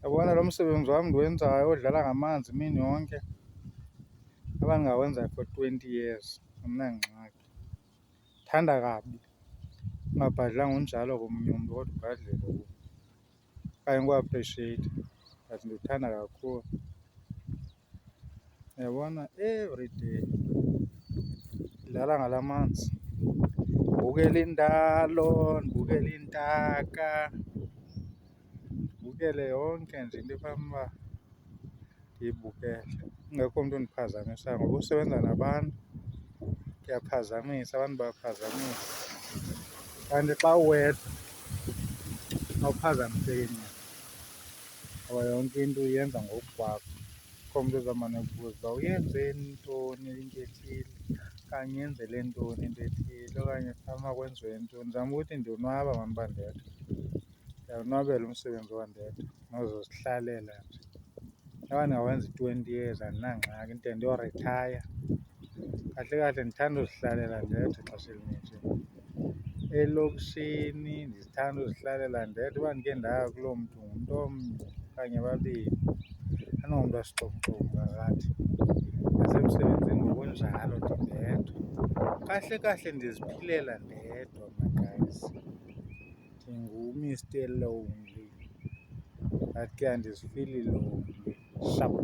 Yabona lo msebenzi wam ndiwenzayo odlala ngamanzi imini yonke, abantu ngawenza for 20 years andinangxaki. Ndithanda kabi ungabhadlanga unjalo komnye umntu kodwa ubhadlele kum okanye ndiku-appreciate, but ndiwuthanda kakhulu. Uyabona everyday ndidlala ngala manzi, ndibukele indalo, ndibukele iintaka, ndibukele yonke nje into efanuba ndiyibukele kungekho mntu undiphazamisayo. Ngoba usebenza nabantu kuyaphazamisa, abantu bayaphazamisa. Kanti xa uwedwa awuphazamiseki ncam ngoba yonke into uyenza ngokukwakho. Akukho mntu uzawumane ekubuza uba uyenzeni ntoni into ethile okanye uyenzele ntoni into ethile okanye fanuba kwenziwe ntoni. Ndizama ukuthi ndiyonwaba maan uba ndedwa, ndiyawonwabela umsebenzi wandedwa nozihlalela nje. Noba ndingawenza i-20 years andinangxaki ndide ndiyoritaya. Kahle kahle ndithanda uzihlalela ndedwa ixesha elinintshi. Elokishini ndithanda uzihlalela ndedwa. Uba ndikhe ndaya kuloo mntu ngumntu omnye okanye babini, andingomntu wasixokomxokom kakade. Nasemsebenzini ngokunjalo ndindedwa. Kahle kahle ndiziphilela ndedwa mna guys, ndingu-Mr Lonely but ke andizifili lonely sharp.